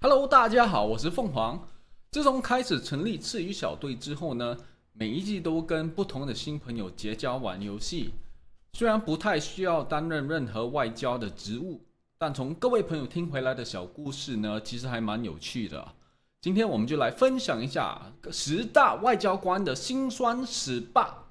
Hello，大家好，我是凤凰。自从开始成立赤鱼小队之后呢，每一季都跟不同的新朋友结交玩游戏。虽然不太需要担任任何外交的职务，但从各位朋友听回来的小故事呢，其实还蛮有趣的。今天我们就来分享一下10大外交官的辛酸史吧。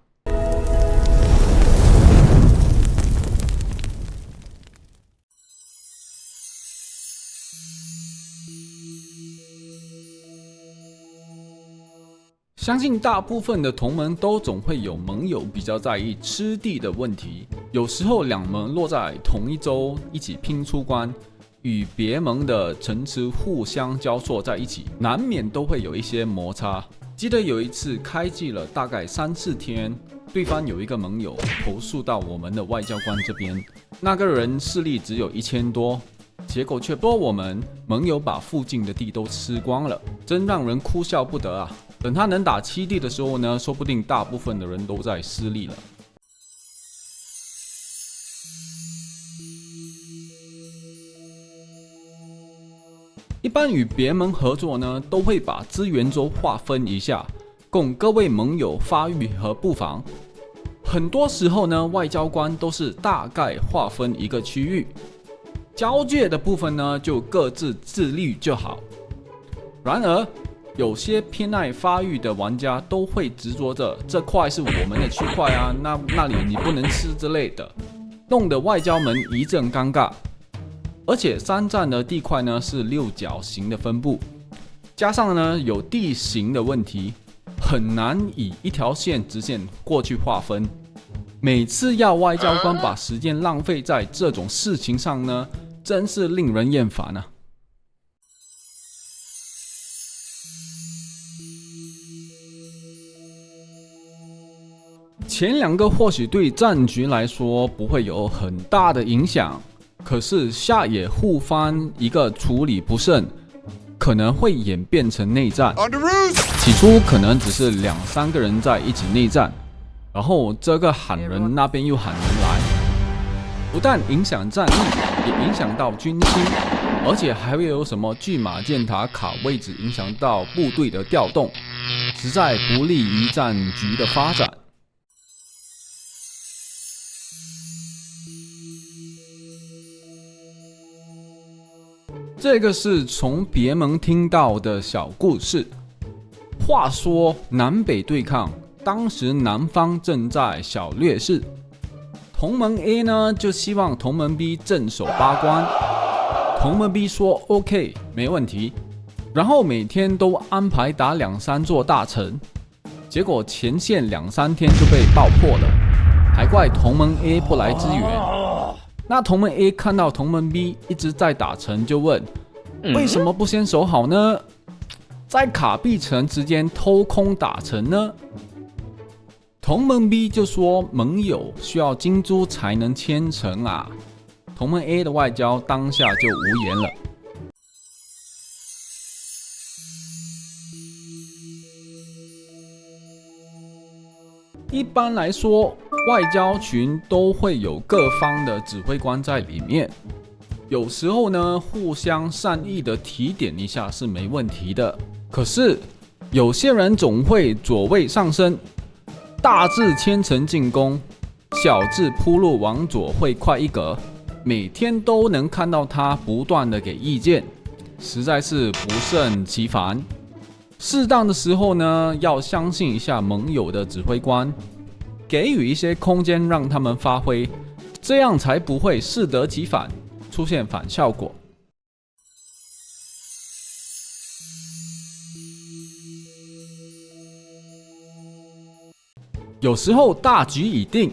相信大部分的同盟都总会有盟友比较在意吃地的问题，有时候两盟落在同一州，一起拼出关，与别盟的城池互相交错在一起，难免都会有一些摩擦。记得有一次开季了大概3-4天，对方有一个盟友投诉到我们的外交官这边，那个人势力只有1000多，结果却说我们盟友把附近的地都吃光了，真让人哭笑不得啊！等他能打7地的时候呢，说不定大部分的人都在失利了。一般与别盟合作呢，都会把资源州划分一下，供各位盟友发育和布防。很多时候呢，外交官都是大概划分一个区域，交界的部分呢就各自自律就好。然而，有些偏爱发育的玩家都会执着着这块是我们的区块啊，那里你不能吃之类的，弄得外交们一阵尴尬。而且3站的地块呢是6角形的分布，加上呢有地形的问题，很难以一条线直线过去划分。每次要外交官把时间浪费在这种事情上呢，真是令人厌烦啊。前2个或许对战局来说不会有很大的影响，可是下野互翻一个处理不慎，可能会演变成内战。起初可能只是2-3个人在一起内战，然后这个喊人，那边又喊人来，不但影响战力，也影响到军心，而且还会有什么巨马箭塔卡位置，影响到部队的调动，实在不利于战局的发展。这个是从别盟听到的小故事。话说南北对抗，当时南方正在小劣势，同盟 A 呢就希望同盟 B 镇守8关，同盟 B 说 OK 没问题，然后每天都安排打2-3座大城，结果前线2-3天就被爆破了，还怪同盟 A 不来支援。那同盟 A 看到同盟 B 一直在打城，就问：为什么不先守好呢？在卡壁城之间偷空打城呢？同盟 B 就说：盟友需要金珠才能签城啊。同盟 A 的外交当下就无言了。一般来说，外交群都会有各方的指挥官在里面，有时候呢，互相善意的提点一下是没问题的。可是有些人总会左位上升，大至牵城进攻，小至铺路往左会快1格，每天都能看到他不断的给意见，实在是不胜其烦。适当的时候呢，要相信一下盟友的指挥官，给予一些空间让他们发挥，这样才不会适得其反，出现反效果。有时候大局已定，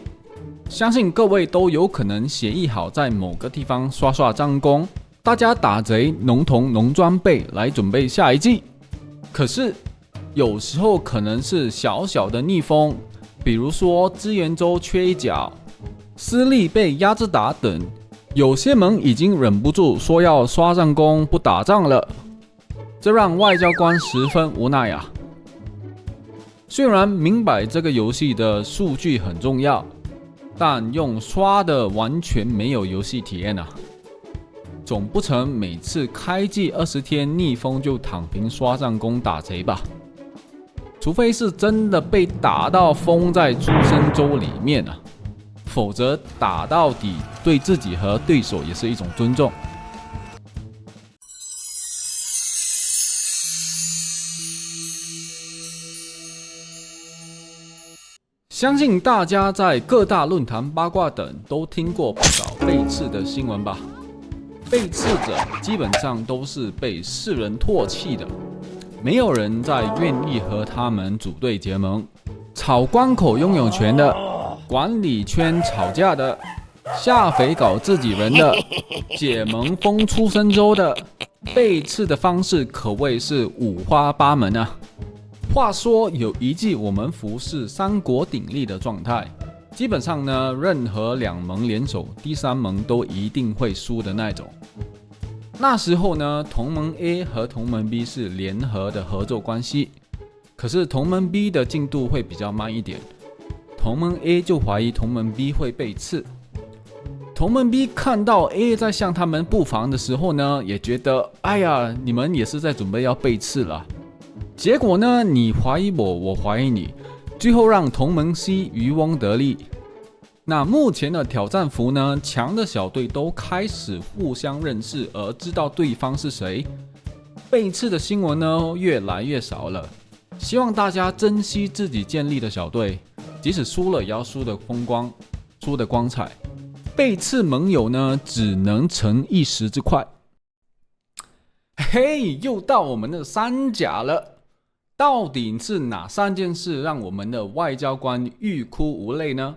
相信各位都有可能协议好在某个地方刷刷战功，大家打贼农铜农装备来准备下一季。可是有时候可能是小小的逆风，比如说资源州缺一角，私利被压着打等，有些盟已经忍不住说要刷战功不打仗了，这让外交官十分无奈啊。虽然明白这个游戏的数据很重要，但用刷的完全没有游戏体验啊。总不成每次开季20天逆风就躺平刷上攻打贼吧？除非是真的被打到封在出生州里面啊，否则打到底对自己和对手也是一种尊重。相信大家在各大论坛、八卦等都听过不少被刺的新闻吧？被刺者基本上都是被世人唾弃的，没有人再愿意和他们组队结盟。炒关口拥有权的，管理圈吵架的，下肥搞自己人的，解盟封出生州的，被刺的方式可谓是五花八门啊。话说有一季我们服是三国鼎立的状态，基本上呢，任何2盟联手，第3盟都一定会输的那种。那时候呢，同盟 A 和同盟 B 是联合的合作关系，可是同盟 B 的进度会比较慢一点，同盟 A 就怀疑同盟 B 会被刺。同盟 B 看到 A 在向他们布防的时候呢，也觉得哎呀，你们也是在准备要被刺了。结果呢，你怀疑我，我怀疑你，最后让同盟 C 渔翁得利。那目前的挑战服呢，强的小队都开始互相认识，而知道对方是谁。被刺的新闻呢，越来越少了。希望大家珍惜自己建立的小队，即使输了也要输得风光，输得光彩。被刺盟友呢，只能成一时之快。嘿，又到我们的三甲了。到底是哪3件事让我们的外交官欲哭无泪呢？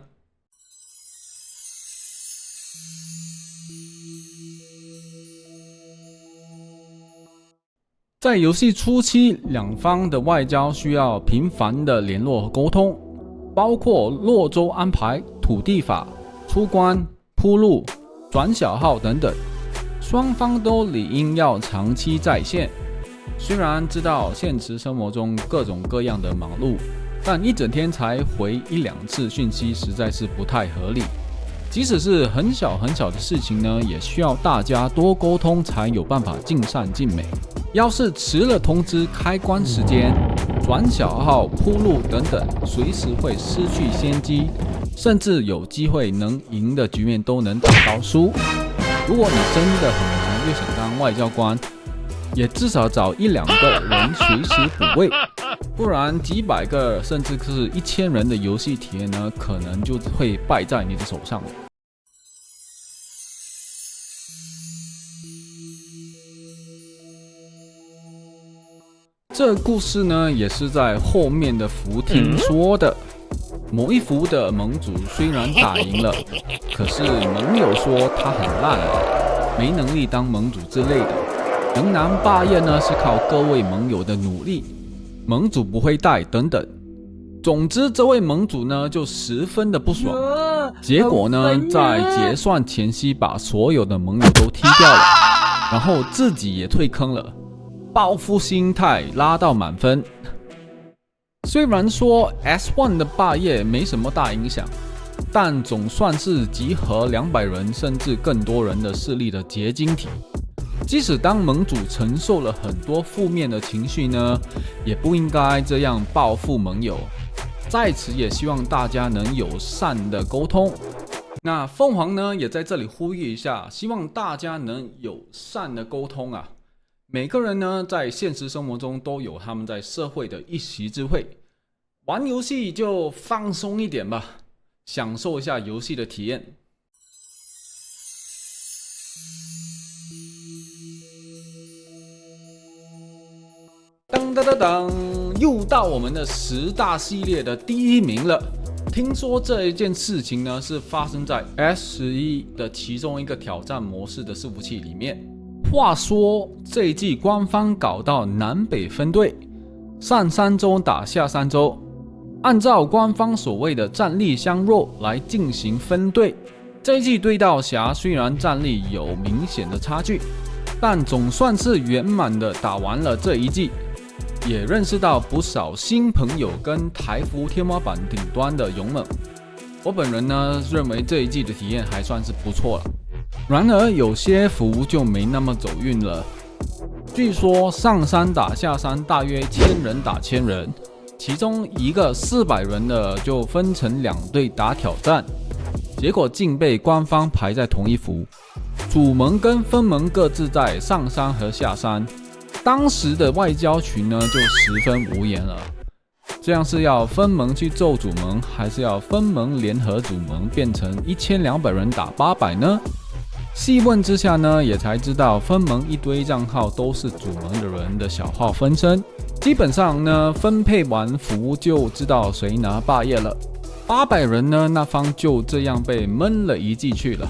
在游戏初期，2方的外交需要频繁的联络和沟通，包括落州安排、土地法、出关、铺路、转小号等等，双方都理应要长期在线。虽然知道现实生活中各种各样的忙碌，但一整天才回1-2次讯息实在是不太合理。即使是很小很小的事情呢，也需要大家多沟通才有办法尽善尽美。要是迟了通知开关时间、转小号、铺路等等，随时会失去先机，甚至有机会能赢的局面都能打到输。如果你真的很忙又想当外交官，也至少找1-2个人随时补位，不然几百个甚至是1000人的游戏体验呢，可能就会败在你的手上。这故事呢，也是在后面的服听说的。某一服的盟主虽然打赢了，可是盟友说他很烂，没能力当盟主之类的。能拿霸业呢，是靠各位盟友的努力，盟主不会带等等。总之，这位盟主呢就十分的不爽，结果呢在结算前夕把所有的盟友都踢掉了，然后自己也退坑了，报复心态拉到满分。虽然说 S1 的霸业没什么大影响，但总算是集合200人甚至更多人的势力的结晶体。即使当盟主承受了很多负面的情绪呢，也不应该这样报复盟友。在此也希望大家能友善的沟通。那凤凰呢也在这里呼吁一下，希望大家能友善的沟通啊。每个人呢在现实生活中都有他们在社会的一席之位，玩游戏就放松一点吧，享受一下游戏的体验。当，又到我们的10大系列的第1名了。听说这一件事情呢，是发生在 S11 的其中一个挑战模式的伺服器里面。话说这一季官方搞到南北分队，上3周打下3周，按照官方所谓的战力相弱来进行分队。这一季对道侠虽然战力有明显的差距，但总算是圆满的打完了这一季。也认识到不少新朋友跟台服天花板顶端的勇猛。我本人呢认为这一季的体验还算是不错了。然而有些服就没那么走运了。据说上山打下山大约1000人打1000人，其中一个400人的就分成2队打挑战，结果竟被官方排在同一服，主盟跟分盟各自在上山和下山。当时的外交群呢就十分无言了，这样是要分盟去揍主盟，还是要分盟联合主盟变成1200人打800呢？细问之下呢，也才知道分盟一堆账号都是主盟的人的小号分身，基本上呢分配完服就知道谁拿霸业了。800人呢，那方就这样被闷了一季去了。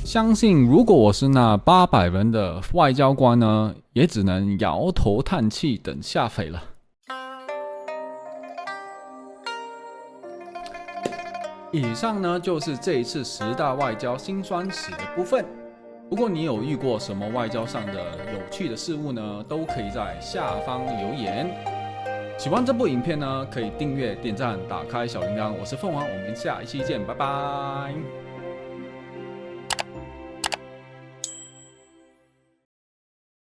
相信如果我是那800人的外交官呢，也只能摇头叹气等下匪了。以上呢就是这一次10大外交辛酸史的部分。如果你有遇过什么外交上的有趣的事物呢，都可以在下方留言。喜欢这部影片呢，可以订阅、点赞、打开小铃铛。我是凤凰，我们下一期见，拜拜。